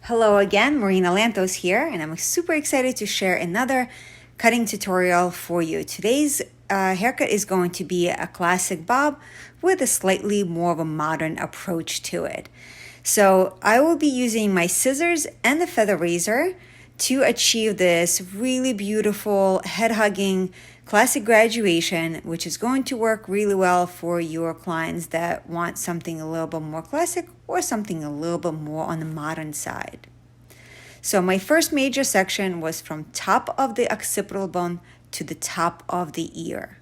Hello again, Marina Lantos here, and I'm super excited to share another cutting tutorial for you. Today's haircut is going to be a classic bob with a slightly more of a modern approach to it. So I will be using my scissors and the feather razor to achieve this really beautiful head-hugging classic graduation, which is going to work really well for your clients that want something a little bit more classic or something a little bit more on the modern side. So my first major section was from top of the occipital bone to the top of the ear.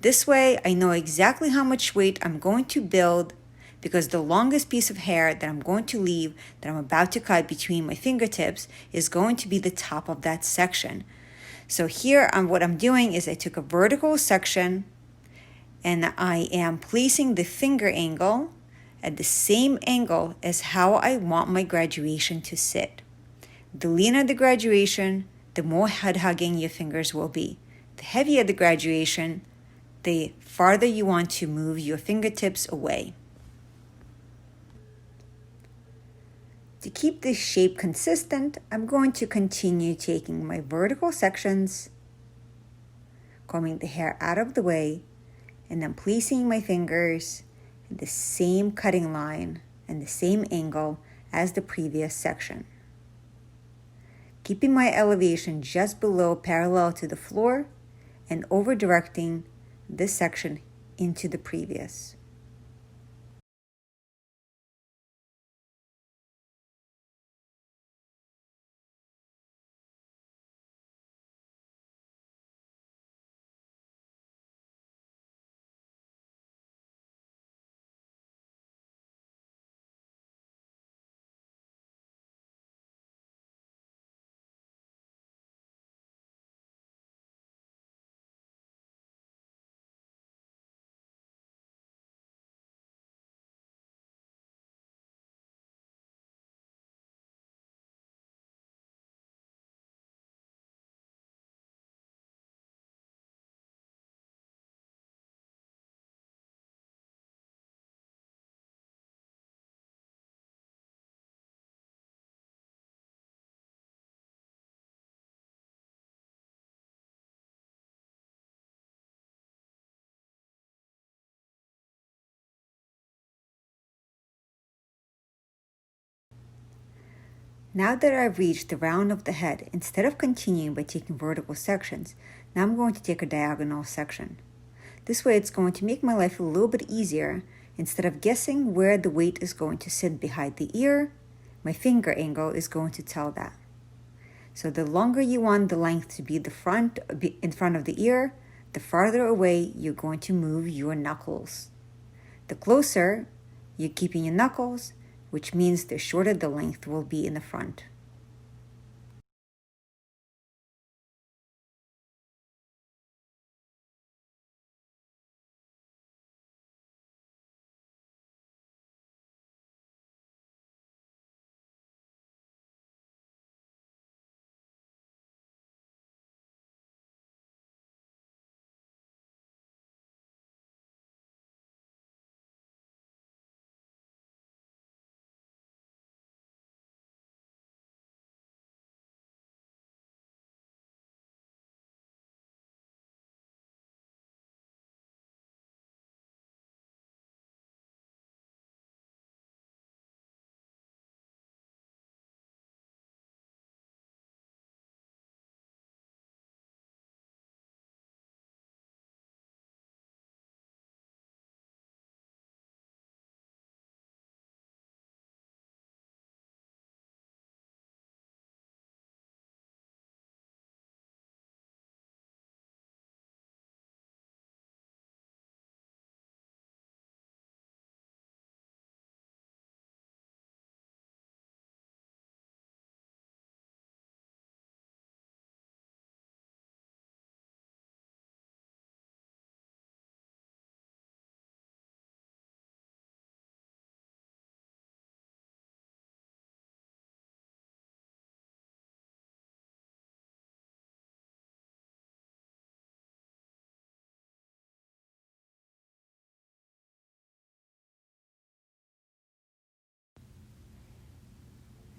This way I know exactly how much weight I'm going to build, because the longest piece of hair that I'm going to leave, that I'm about to cut between my fingertips, is going to be the top of that section. So here what I'm doing is I took a vertical section and I am placing the finger angle at the same angle as how I want my graduation to sit. The leaner the graduation, the more head-hugging your fingers will be. The heavier the graduation, the farther you want to move your fingertips away. To keep this shape consistent, I'm going to continue taking my vertical sections, combing the hair out of the way, and then placing my fingers in the same cutting line and the same angle as the previous section. Keeping my elevation just below parallel to the floor and over-directing this section into the previous. Now that I've reached the round of the head, instead of continuing by taking vertical sections, now I'm going to take a diagonal section. This way it's going to make my life a little bit easier. Instead of guessing where the weight is going to sit behind the ear, my finger angle is going to tell that. So the longer you want the length to be in front of the ear, the farther away you're going to move your knuckles. The closer you're keeping your knuckles, which means the shorter the length will be in the front.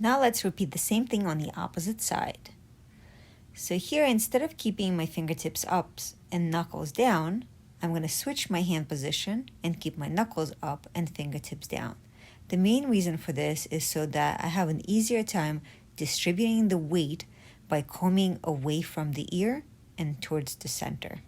Now let's repeat the same thing on the opposite side. So here, instead of keeping my fingertips up and knuckles down, I'm going to switch my hand position and keep my knuckles up and fingertips down. The main reason for this is so that I have an easier time distributing the weight by combing away from the ear and towards the center.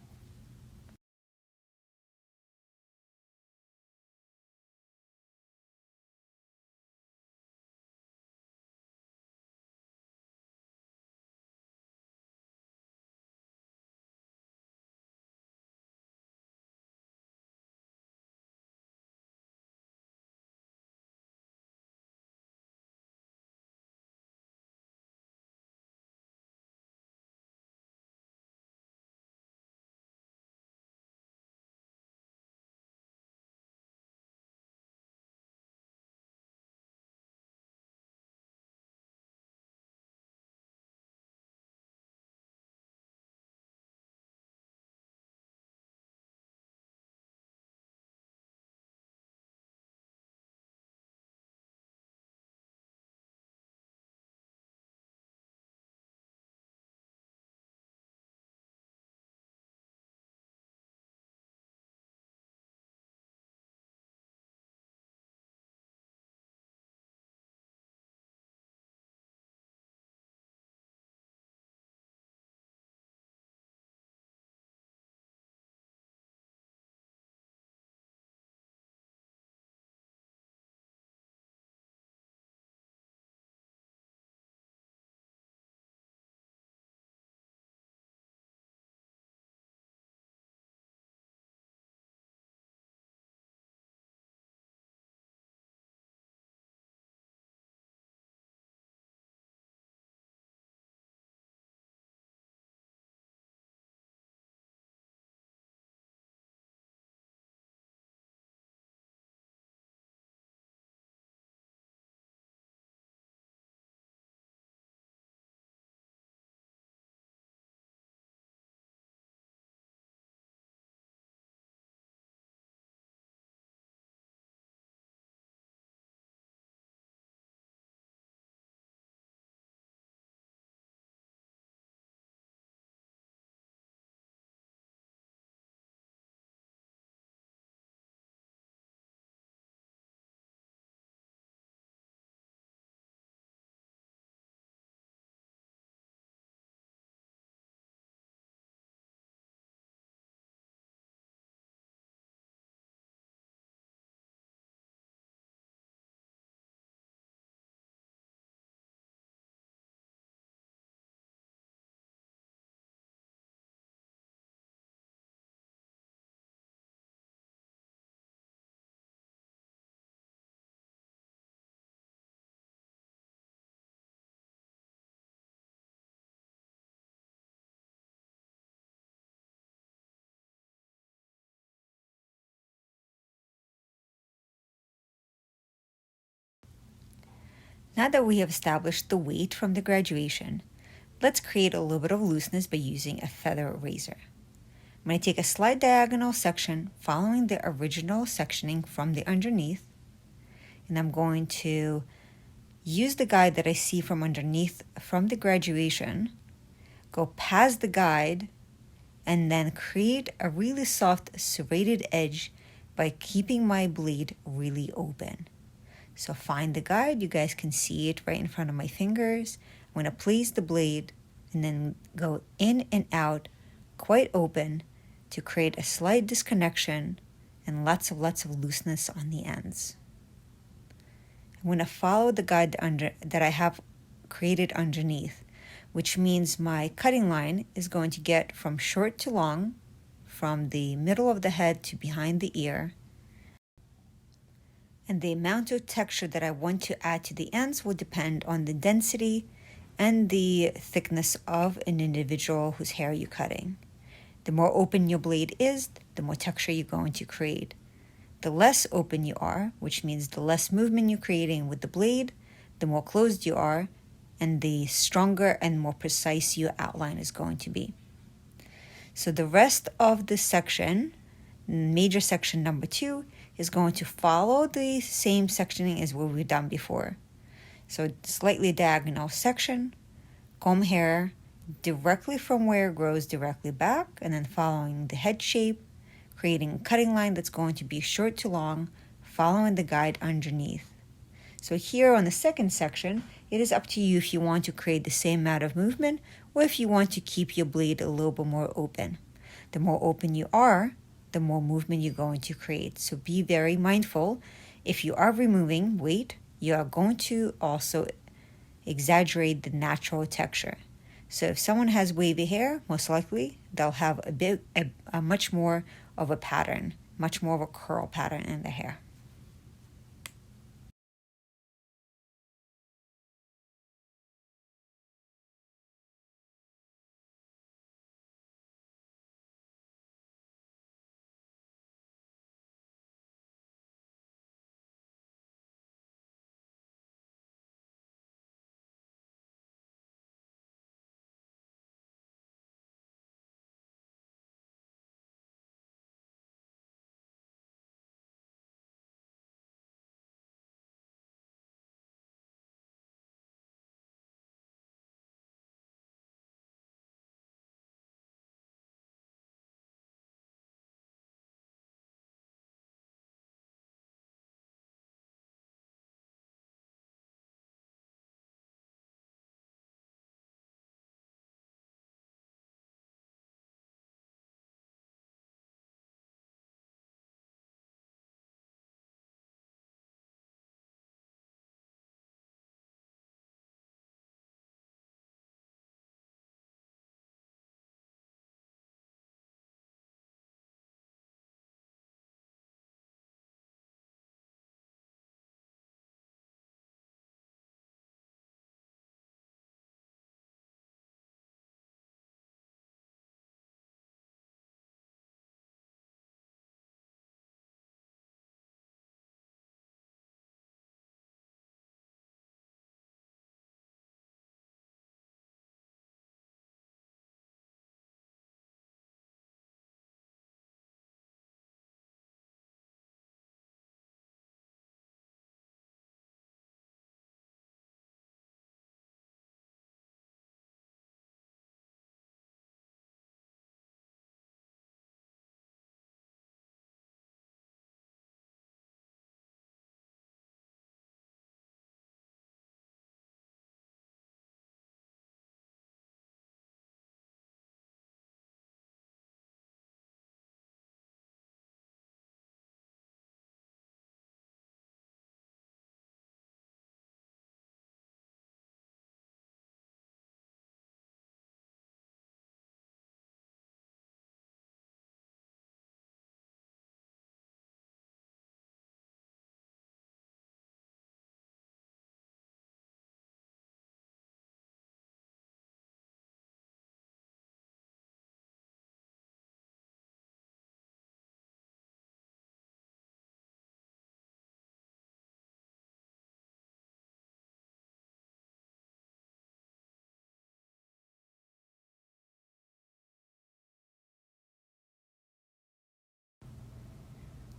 Now that we have established the weight from the graduation, let's create a little bit of looseness by using a feather razor. I'm going to take a slight diagonal section following the original sectioning from the underneath, and I'm going to use the guide that I see from underneath from the graduation, go past the guide, and then create a really soft serrated edge by keeping my blade really open. So find the guide, you guys can see it right in front of my fingers. I'm going to place the blade and then go in and out quite open to create a slight disconnection and lots of looseness on the ends. I'm going to follow the guide that I have created underneath, which means my cutting line is going to get from short to long, from the middle of the head to behind the ear. And the amount of texture that I want to add to the ends will depend on the density and the thickness of an individual whose hair you're cutting. The more open your blade is, the more texture you're going to create. The less open you are, which means the less movement you're creating with the blade, the more closed you are, and the stronger and more precise your outline is going to be. So the rest of the section, major section number 2, is going to follow the same sectioning as what we've done before. So slightly diagonal section, comb hair directly from where it grows directly back, and then following the head shape, creating a cutting line that's going to be short to long, following the guide underneath. So here on the second section, it is up to you if you want to create the same amount of movement or if you want to keep your blade a little bit more open. The more open you are, the more movement you're going to create. So be very mindful. If you are removing weight, you are going to also exaggerate the natural texture. So if someone has wavy hair, most likely they'll have a much more of a pattern, much more of a curl pattern in the hair.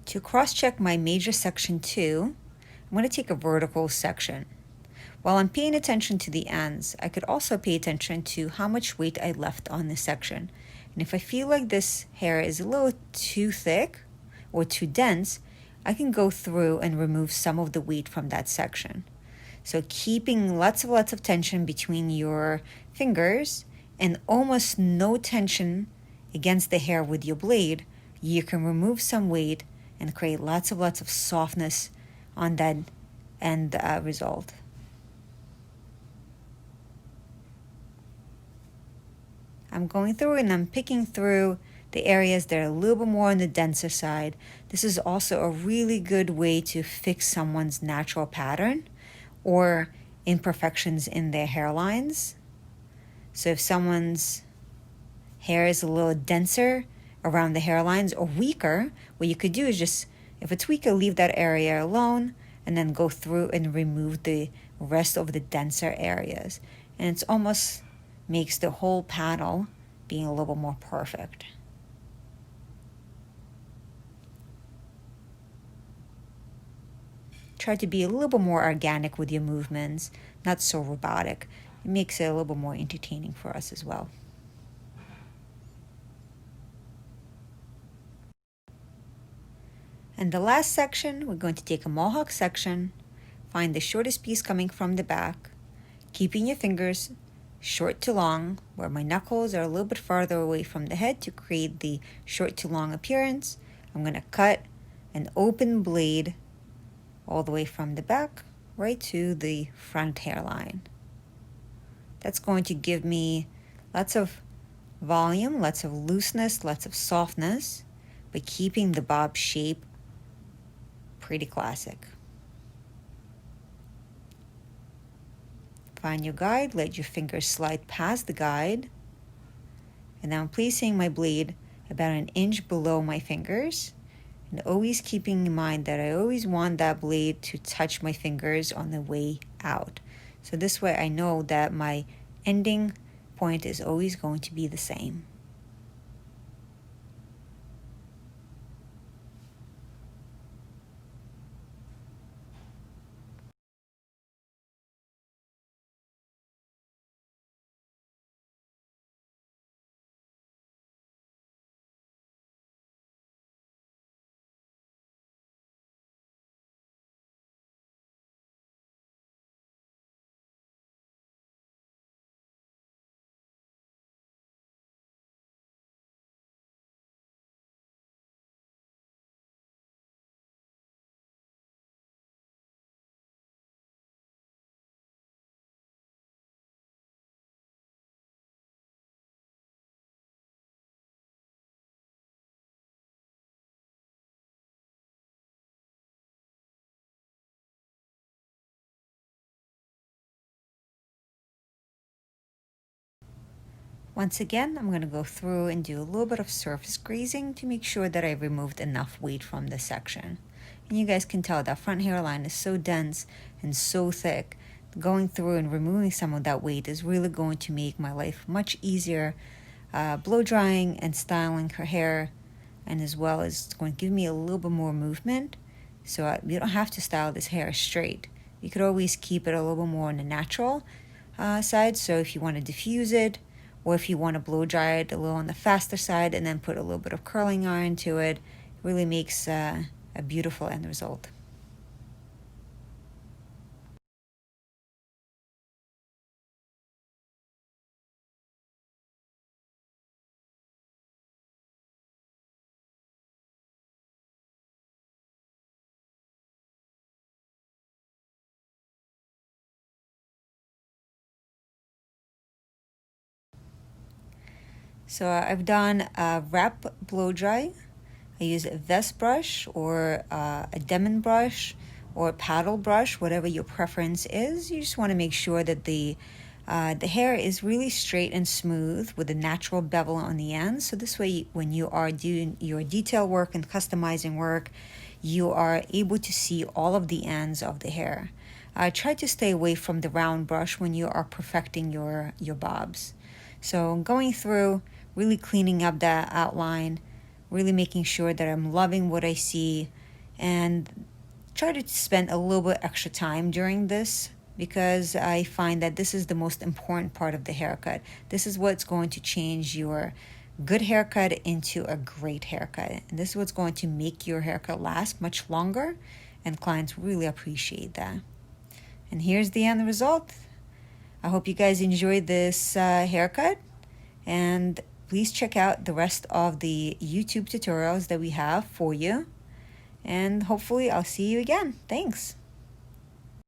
To cross-check my major section 2, I'm going to take a vertical section. While I'm paying attention to the ends, I could also pay attention to how much weight I left on this section. And if I feel like this hair is a little too thick or too dense, I can go through and remove some of the weight from that section. So keeping lots of tension between your fingers and almost no tension against the hair with your blade, you can remove some weight and create lots of softness on that end result. I'm going through and I'm picking through the areas that are a little bit more on the denser side. This is also a really good way to fix someone's natural pattern or imperfections in their hairlines. So if someone's hair is a little denser around the hairlines or weaker, what you could do is just, if it's weaker, leave that area alone and then go through and remove the rest of the denser areas. And it's almost makes the whole panel being a little more perfect. try to be a little bit more organic with your movements, not so robotic. It makes it a little bit more entertaining for us as well. And the last section, we're going to take a mohawk section, find the shortest piece coming from the back, keeping your fingers short to long, where my knuckles are a little bit farther away from the head to create the short to long appearance. I'm going to cut an open blade all the way from the back right to the front hairline. That's going to give me lots of volume, lots of looseness, lots of softness, but keeping the bob shape pretty classic. Find your guide, let your fingers slide past the guide, and now I'm placing my blade about an inch below my fingers, and always keeping in mind that I always want that blade to touch my fingers on the way out. So this way I know that my ending point is always going to be the same. Once again, I'm going to go through and do a little bit of surface grazing to make sure that I removed enough weight from this section. And you guys can tell that front hairline is so dense and so thick. Going through and removing some of that weight is really going to make my life much easier blow drying and styling her hair, and as well as it's going to give me a little bit more movement, so you don't have to style this hair straight. You could always keep it a little bit more on the natural side, so if you want to diffuse it, or if you want to blow dry it a little on the faster side and then put a little bit of curling iron to it, it really makes a beautiful end result. So I've done a wrap blow dry. I use a vest brush or a Demon brush or a paddle brush, whatever your preference is. You just want to make sure that the hair is really straight and smooth with a natural bevel on the end. So this way, when you are doing your detail work and customizing work, you are able to see all of the ends of the hair. Try to stay away from the round brush when you are perfecting your bobs. So going through, really cleaning up that outline, really making sure that I'm loving what I see, and try to spend a little bit extra time during this, because I find that this is the most important part of the haircut. This is what's going to change your good haircut into a great haircut. And this is what's going to make your haircut last much longer, and clients really appreciate that. And here's the end result. I hope you guys enjoyed this haircut, and please check out the rest of the YouTube tutorials that we have for you. And hopefully I'll see you again. Thanks.